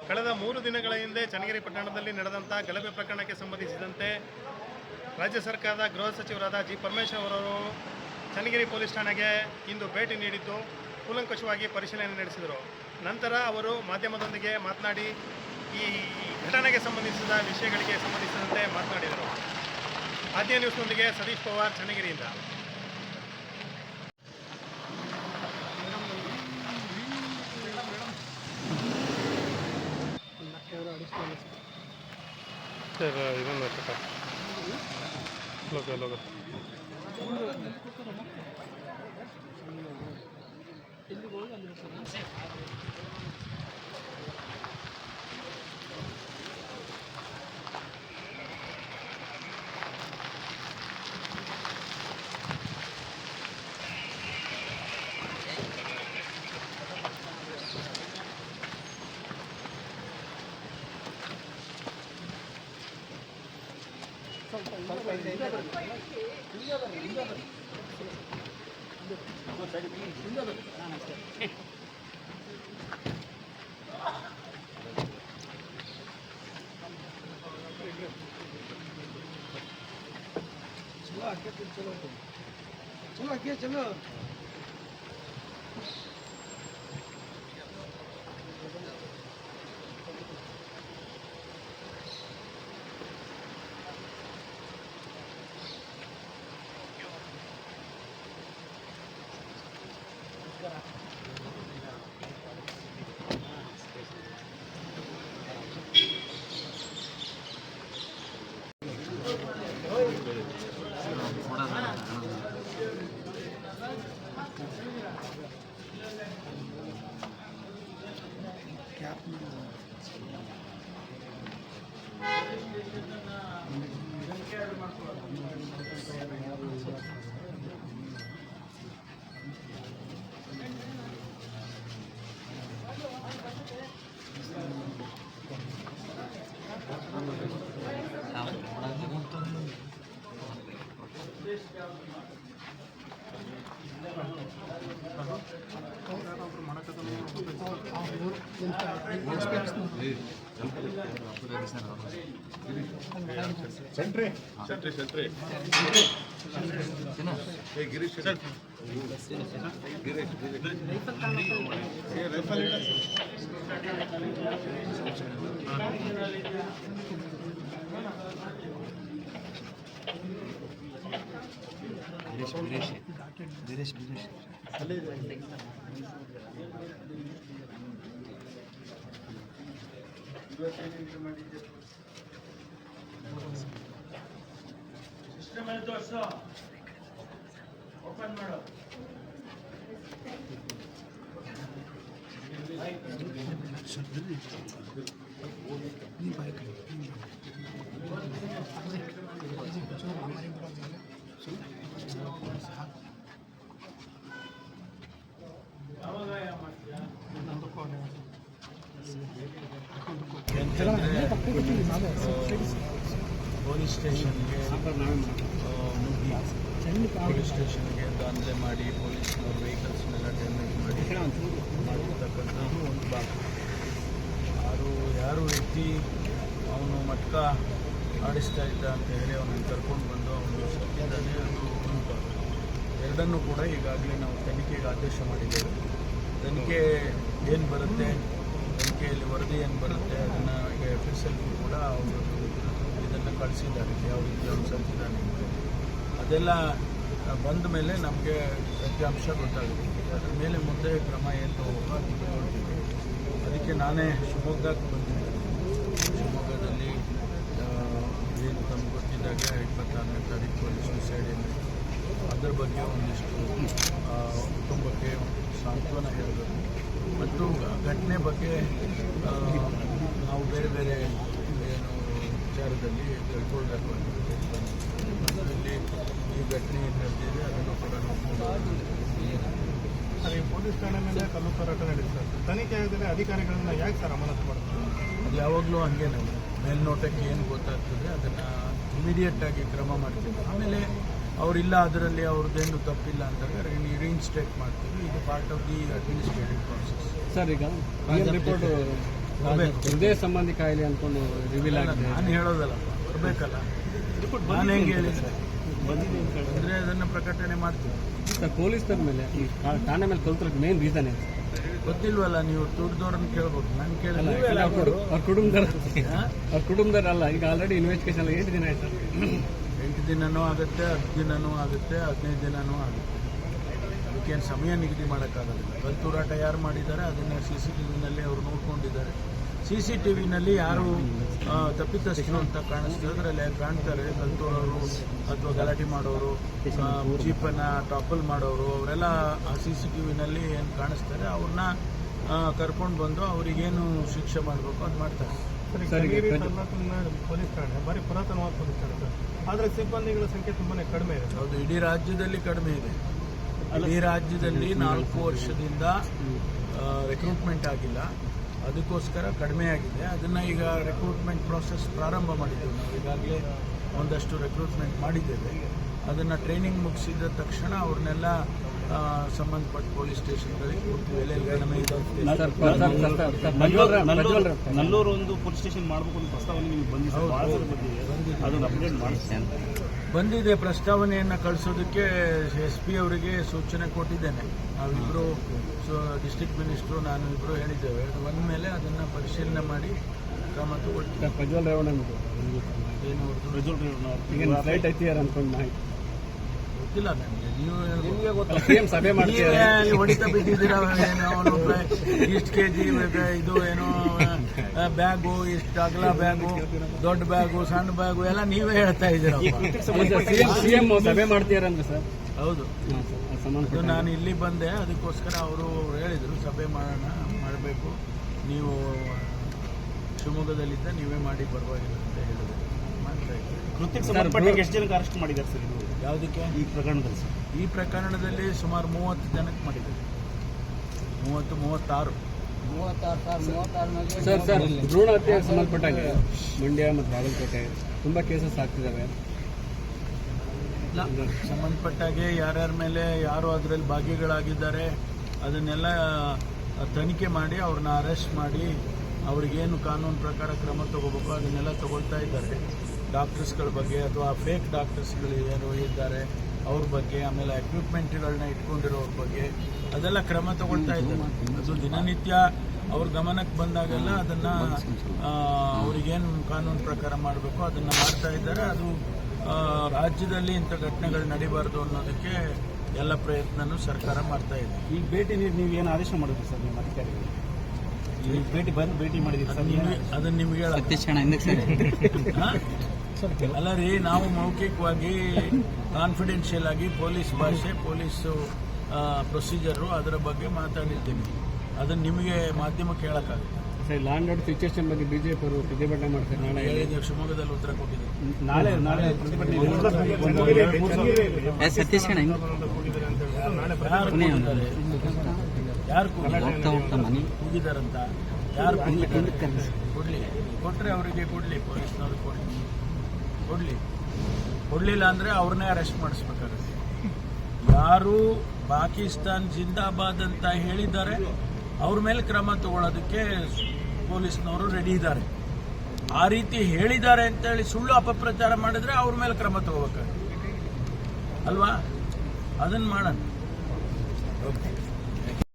ಕಳೆದ 3 ದಿನಗಳ ಹಿಂದೆ ಚನ್ನಗಿರಿ ಪಟ್ಟಣದಲ್ಲಿ ನಡೆದಂಥ ಗಲಭೆ ಪ್ರಕರಣಕ್ಕೆ ಸಂಬಂಧಿಸಿದಂತೆ ರಾಜ್ಯ ಸರ್ಕಾರದ ಗೃಹ ಸಚಿವರಾದ ಜಿ ಪರಮೇಶ್ವರ್ ಅವರು ಚನ್ನಗಿರಿ ಪೊಲೀಸ್ ಠಾಣೆಗೆ ಇಂದು ಭೇಟಿ ನೀಡಿದ್ದು ಕೂಲಂಕಷವಾಗಿ ಪರಿಶೀಲನೆ ನಡೆಸಿದರು. ನಂತರ ಅವರು ಮಾಧ್ಯಮದೊಂದಿಗೆ ಮಾತನಾಡಿ ಈ ಘಟನೆಗೆ ಸಂಬಂಧಿಸಿದ ವಿಷಯಗಳಿಗೆ ಸಂಬಂಧಿಸಿದಂತೆ ಮಾತನಾಡಿದರು. ಆದ್ಯ ನ್ಯೂಸ್ನೊಂದಿಗೆ ಸತೀಶ್ ಪವಾರ್, ಚನ್ನಗಿರಿಯಿಂದ. चलो आगे चलो। ಸಿಸ್ಟಮ್ ಆಯ್ತು ಅಷ್ಟ ಓಪನ್ ಮಾಡು. ಪೊಲೀಸ್ ಸ್ಟೇಷನ್ಗೆ ಪೊಲೀಸ್ ಸ್ಟೇಷನ್ಗೆ ದಾಂಧಲೆ ಮಾಡಿ ಪೊಲೀಸ್ನವ್ರ ವೆಹಿಕಲ್ಸ್ನೆಲ್ಲ ಡ್ಯಾಮೇಜ್ ಮಾಡಿರ್ತಕ್ಕಂಥದ್ದು ಒಂದು ಭಾಗ. ಯಾರು ವ್ಯಕ್ತಿ ಅವನು ಮಟ್ಕ ಆಡಿಸ್ತಾ ಇದ್ದ ಅಂತ ಹೇಳಿ ಅವನನ್ನು ಕರ್ಕೊಂಡು ಬಂದು ಅವನು ಸತ್ತಿದ್ದಾನೆ, ಅದು ಒಂದು ಭಾಗ. ಎರಡನ್ನೂ ಕೂಡ ಈಗಾಗಲೇ ನಾವು ತನಿಖೆಗೆ ಆದೇಶ ಮಾಡಿದ್ದೇವೆ. ತನಿಖೆ ಏನು ಬರುತ್ತೆ, ತನಿಖೆಯಲ್ಲಿ ವರದಿ ಏನು ಬರುತ್ತೆ ಅದನ್ನು ಈಗ FSL ಕೂಡ ಅವರು ಇದನ್ನು ಕಳಿಸಿದ್ದಾರೆ, ಯಾವ ರೀತಿ ಅವ್ರು ಸತ್ತಿದ್ದಾನೆ. ಅದೆಲ್ಲ ಬಂದ ಮೇಲೆ ನಮಗೆ ಸತ್ಯಾಂಶ ಗೊತ್ತಾಗುತ್ತೆ. ಅದರ ಮೇಲೆ ಮುಂದೆ ಕ್ರಮ ಏನು ತಗೊಳ್ತೀವಿ. ಅದಕ್ಕೆ ನಾನೇ ಶಿವಮೊಗ್ಗಕ್ಕೆ ಬಂದಿದ್ದೆ. ಶಿವಮೊಗ್ಗದಲ್ಲಿ ಏನು ತಮ್ಗೆ ಗೊತ್ತಿದ್ದಾಗ 26ನೇ ತಾರೀಕು ಸೂಸೈಡ್ ಏನು ಅದರ ಬಗ್ಗೆ ಒಂದಿಷ್ಟು ಕುಟುಂಬಕ್ಕೆ ಸಾಂತ್ವನ ಹೇಳಬೇಕು ಮತ್ತು ಘಟನೆ ಬಗ್ಗೆ ನಾವು ಬೇರೆ ಬೇರೆ ಏನು ವಿಚಾರದಲ್ಲಿ ತಿಳ್ಕೊಳ್ಬೇಕು ಅದರಲ್ಲಿ ಈ ಘಟನೆ ಏನು ನಡೆದಿದೆ ಅದನ್ನು ಕೂಡ ನಾವು ಪೊಲೀಸ್ ಠಾಣೆ ಮೇಲೆ ಕಲ್ಲು ಹೋರಾಟ ನಡೆಸ್ತಾರೆ. ತನಿಖೆ ಆಗೋದಿಲ್ಲ ಅಧಿಕಾರಿಗಳನ್ನ ಯಾಕೆ ಸರ್ ಅಮಾನತು ಮಾಡ್ತಾರೆ? ಅದು ಯಾವಾಗಲೂ ಹಾಗೆ ನಾವು ಮೇಲ್ನೋಟಕ್ಕೆ ಏನು ಗೊತ್ತಾಗ್ತದೆ ಅದನ್ನು ಇಮಿಡಿಯೇಟಾಗಿ ಕ್ರಮ ಮಾಡ್ತೀವಿ. ಆಮೇಲೆ ಅವರಿಲ್ಲ ಅದರಲ್ಲಿ ಅವ್ರದ್ದೇನು ತಪ್ಪಿಲ್ಲ ಅಂದಾಗ ರೀಇನ್ಸ್ಟೇಟ್ ಮಾಡ್ತೀವಿ. ಇದು part of the administrative process. Sir ಈಗ ರಿಪೋರ್ಟ್ ಹೃದಯ ಸಂಬಂಧಿ ಕಾಯಿಲೆ ಅನ್ಕೊಂಡು ರಿವೀಲ್ ಆಗಿದೆ. ನಾನು ಹೇಳೋದಲ್ಲಪ್ಪ, ಬರಬೇಕಲ್ಲ. ನಾನು ಹೆಂಗೆ ಹೇಳಿದ್ದೆ ಅಂದರೆ ಅದನ್ನು ಪ್ರಕಟಣೆ ಮಾಡ್ತೀನಿ. ಸರ್ ಪೊಲೀಸರ ಮೇಲೆ ಈ ಠಾಣೆ ಮೇಲೆ ಕಲ್ತಿರೋದು ಮೇನ್ ರೀಸನ್ ಏನು? ಗೊತ್ತಿಲ್ವಲ್ಲ, ನೀವು ದುಡ್ದವ್ರನ್ನ ಕೇಳ್ಬೇಕು, ನಾನು ಕೇಳಿಲ್ಲ. ಅವ್ರ ಕುಟುಂಬದವರಲ್ಲ, ಈಗ ಆಲ್ರೆಡಿ ಇನ್ವೆಸ್ಟಿಗೇಷನ್ ಎಲ್ಲ 8 ದಿನ ಆಯ್ತು. 8 ದಿನನೂ ಆಗುತ್ತೆ, 10 ದಿನನೂ ಆಗುತ್ತೆ, 15 ದಿನನೂ ಆಗುತ್ತೆ. ಅದಕ್ಕೇನು ಸಮಯ ನಿಗದಿ ಮಾಡೋಕ್ಕಾಗೋದಿಲ್ಲ. ಕಲ್ತೂರಾಟ ಯಾರು ಮಾಡಿದ್ದಾರೆ ಅದನ್ನು CCTVನಲ್ಲಿ ಅವರು ನೋಡ್ಕೊಂಡಿದ್ದಾರೆ. CCTVನಲ್ಲಿ ಯಾರು ತಪ್ಪಿತಸ್ಥರು ಅಂತ ಕಾಣಿಸ್ತದೆ, ಅದರಲ್ಲಿ ಕಾಣ್ತಾರೆ. ಕಲ್ತೂರವರು ಅಥವಾ ಗಲಾಟೆ ಮಾಡೋರು, ಜೀಪನ್ನು ಟಾಪಲ್ ಮಾಡೋರು, ಅವರೆಲ್ಲ ಆ CCTVನಲ್ಲಿ ಏನು ಕಾಣಿಸ್ತಾರೆ ಅವ್ರನ್ನ ಕರ್ಕೊಂಡು ಬಂದು ಅವರಿಗೇನು ಶಿಕ್ಷೆ ಮಾಡಬೇಕು ಅದು ಮಾಡ್ತಾರೆ. ಪೊಲೀಸ್ ಠಾಣೆ ಭಾರಿ ಪುರಾತನವಾದ ಪೊಲೀಸ್ ಠಾಣೆ ಸರ್, ಆದರೆ ಸಿಬ್ಬಂದಿಗಳ ಸಂಖ್ಯೆ ತುಂಬಾ ಕಡಿಮೆ ಇದೆ. ಹೌದು, ಇಡೀ ರಾಜ್ಯದಲ್ಲಿ ಕಡಿಮೆ ಇದೆ. ಇಡೀ ರಾಜ್ಯದಲ್ಲಿ 4 ವರ್ಷದಿಂದ ರಿಕ್ರೂಟ್ಮೆಂಟ್ ಆಗಿಲ್ಲ, ಅದಕ್ಕೋಸ್ಕರ ಕಡಿಮೆ ಆಗಿದೆ. ಅದನ್ನು ಈಗ ರಿಕ್ರೂಟ್ಮೆಂಟ್ ಪ್ರಾಸೆಸ್ ಪ್ರಾರಂಭ ಮಾಡಿದ್ದೇವೆ. ನಾವು ಈಗಾಗಲೇ ಒಂದಷ್ಟು ರಿಕ್ರೂಟ್ಮೆಂಟ್ ಮಾಡಿದ್ದೇವೆ. ಅದನ್ನು ಟ್ರೈನಿಂಗ್ ಮುಗಿಸಿದ ತಕ್ಷಣ ಅವ್ರನ್ನೆಲ್ಲ ಸಂಬಂಧಪಟ್ಟ ಪೊಲೀಸ್ ಸ್ಟೇಷನ್ಗಳಿಗೆ ಕೊಡ್ತೀವಿ. ನಲ್ಲೂರು ಒಂದು ಪೊಲೀಸ್ ಸ್ಟೇಷನ್ ಮಾಡಬೇಕು ಅಂತ ಪ್ರಸ್ತಾವನೆ ನಿಮಗೆ ಬಂದಿದೆ. ಪ್ರಸ್ತಾವನೆಯನ್ನು ಕಳಿಸೋದಕ್ಕೆ SP ಅವರಿಗೆ ಸೂಚನೆ ಕೊಟ್ಟಿದ್ದೇನೆ. ನಾವಿಬ್ಬರು ಡಿಸ್ಟ್ರಿಕ್ಟ್ ಮಿನಿಸ್ಟ್ರು ನಾನು ಇಬ್ಬರು ಹೇಳಿದ್ದೇವೆ. ಬಂದ ಮೇಲೆ ಅದನ್ನು ಪರಿಶೀಲನೆ ಮಾಡಿ ಕ್ರಮ ತಗೊಳ್ತೀವಿ. ಪ್ರಜ್ವಲ್ ರೇವಣ್ಣ ಏನು ಫ್ಲೈಟ್ ಐತಿಯಾರ ಅನ್ಕೊಂಡು ಮಾಹಿತಿ ಗೊತ್ತಿಲ್ಲ ನನಗೆ. CM ಸಭೆ ಮಾಡ್ತೀರಾ? ಹೊಡಿತಾ ಬಿದ್ದಿದ್ದೀರಾ? ಇಷ್ಟು KG ಇದು ಏನೋ ಬ್ಯಾಗು, ಇಷ್ಟು ಅಗಲ ಬ್ಯಾಗು, ದೊಡ್ಡ ಬ್ಯಾಗು, ಸಣ್ಣ ಬ್ಯಾಗು ಎಲ್ಲ ನೀವೇ ಹೇಳ್ತಾ ಇದ್ದೀರಾ. CM ಸಭೆ ಮಾಡ್ತೀರಂದ್ರೆ ಸರ್? ಹೌದು, ಅದು ನಾನು ಇಲ್ಲಿ ಬಂದೆ, ಅದಕ್ಕೋಸ್ಕರ ಅವರು ಹೇಳಿದರು ಸಭೆ ಮಾಡಬೇಕು, ನೀವು ಶಿವಮೊಗ್ಗದಲ್ಲಿದ್ದ ನೀವೇ ಮಾಡಿ ಪರವಾಗಿಲ್ಲ ಅಂತ ಹೇಳಿದ್ರು. ಮಾಡ್ತಾ ಇದ್ದೀವಿ. ಕೃತ್ಯಕ್ಕೆ ಸಂಬಂಧಪಟ್ಟ ಎಷ್ಟು ಜನಕ್ಕೆ ಅರೆಸ್ಟ್ ಮಾಡಿದ್ದಾರೆ ಸರ್? ಇದು ಯಾವುದಕ್ಕೆ? ಈ ಪ್ರಕರಣದಲ್ಲಿ ಸರ್? ಈ ಪ್ರಕರಣದಲ್ಲಿ ಸುಮಾರು 30 ಜನಕ್ಕೆ ಮಾಡಿದ್ದಾರೆ. 36 ಸರ್ ಭ್ರೂಣ ಹತ್ಯೆ ಸಂಬಂಧಪಟ್ಟಾಗ ಮಂಡ್ಯ ಮತ್ತು ಬಾಗಲಕೋಟೆ ತುಂಬ ಕೇಸಸ್ ಆಗ್ತಿದ್ದಾವೆ. ಸಂಬಂಧಪಟ್ಟಾಗೆ ಯಾರ್ಯಾರ ಮೇಲೆ ಯಾರು ಅದರಲ್ಲಿ ಭಾಗಿಗಳಾಗಿದ್ದಾರೆ ಅದನ್ನೆಲ್ಲ ತನಿಖೆ ಮಾಡಿ ಅವ್ರನ್ನ ಅರೆಸ್ಟ್ ಮಾಡಿ ಅವ್ರಿಗೇನು ಕಾನೂನು ಪ್ರಕಾರ ಕ್ರಮ ತಗೋಬೇಕು ಅದನ್ನೆಲ್ಲ ತಗೊಳ್ತಾ ಇದ್ದಾರೆ. ಡಾಕ್ಟರ್ಸ್ಗಳ ಬಗ್ಗೆ ಅಥವಾ ಫೇಕ್ ಡಾಕ್ಟರ್ಸ್ಗಳು ಯಾರು ಇದ್ದಾರೆ ಅವ್ರ ಬಗ್ಗೆ, ಆಮೇಲೆ ಎಕ್ವಿಪ್ಮೆಂಟ್ಗಳನ್ನ ಇಟ್ಕೊಂಡಿರೋರ ಬಗ್ಗೆ ಅದೆಲ್ಲ ಕ್ರಮ ತಗೊಳ್ತಾ ಇದ್ದಾರೆ. ಅದು ದಿನನಿತ್ಯ ಅವ್ರ ಗಮನಕ್ಕೆ ಬಂದಾಗೆಲ್ಲ ಅದನ್ನು ಅವ್ರಿಗೇನು ಕಾನೂನು ಪ್ರಕಾರ ಮಾಡಬೇಕು ಅದನ್ನು ಮಾಡ್ತಾ ಇದ್ದಾರೆ. ಅದು ರಾಜ್ಯದಲ್ಲಿ ಇಂಥ ಘಟನೆಗಳು ನಡೀಬಾರ್ದು ಅನ್ನೋದಕ್ಕೆ ಎಲ್ಲ ಪ್ರಯತ್ನನೂ ಸರ್ಕಾರ ಮಾಡ್ತಾ ಇದೆ. ಈ ಭೇಟಿ ನೀವು ಏನು ಆದೇಶ ಮಾಡಿದ್ರಿ ಸರ್ ನಿಮ್ಮ ಅಧಿಕಾರಿಗಳು? ಈ ಭೇಟಿ ಮಾಡಿದ್ರಿ ಸರ್? ಅದನ್ನು ನಿಮಗೆ ಅಲ್ಲ ರೀ, ನಾವು ಮೌಖಿಕವಾಗಿ ಕಾನ್ಫಿಡೆನ್ಷಿಯಲ್ ಆಗಿ ಪೊಲೀಸ್ ಭಾಷೆ, ಪೊಲೀಸು ಪ್ರೊಸೀಜರು ಅದರ ಬಗ್ಗೆ ಮಾತಾಡಿದ್ದೀನಿ. ಅದನ್ನು ನಿಮಗೆ ಮಾಧ್ಯಮಕ್ಕೆ ಹೇಳೋಕ್ಕಾಗುತ್ತೆ. Sir law and order situation ಬಗ್ಗೆ BJP ಅವರು ಪ್ರತಿಭಟನೆ ಮಾಡ್ತಾರೆ. ನಾಳೆ ಹೇಳಿದ್ದೇವೆ, ಶಿವಮೊಗ್ಗದಲ್ಲಿ ಉತ್ತರ ಕೊಟ್ಟಿದ್ದೀವಿ. ನಾಳೆ ಪ್ರತಿಭಟನೆ ಯಾರು ಕೂಗಿದಾರಂತ? ಯಾರು ಕೊಡ್ಲಿ? ಕೊಟ್ಟರೆ ಅವರಿಗೆ ಕೊಡ್ಲಿ, ಪೊಲೀಸ್ನವ್ರಿಗೆ ಕೊಡ್ಲಿಲ್ಲ ಅಂದರೆ ಅವ್ರನ್ನೇ ಅರೆಸ್ಟ್ ಮಾಡಿಸ್ಬೇಕಾಗುತ್ತೆ. ಯಾರು ಪಾಕಿಸ್ತಾನ್ ಜಿಂದಾಬಾದ್ ಅಂತ ಹೇಳಿದ್ದಾರೆ ಅವ್ರ ಮೇಲೆ ಕ್ರಮ ತಗೊಳ್ಳೋದಕ್ಕೆ ಪೊಲೀಸ್ನವರು ರೆಡಿ ಇದ್ದಾರೆ. ಆ ರೀತಿ ಹೇಳಿದ್ದಾರೆ ಅಂತೇಳಿ ಸುಳ್ಳು ಅಪಪ್ರಚಾರ ಮಾಡಿದ್ರೆ ಅವ್ರ ಮೇಲೆ ಕ್ರಮ ತಗೋಬೇಕಾಗುತ್ತೆ ಅಲ್ವಾ? ಅದನ್ನು ಮಾಡೋಣ. ಓಕೆ.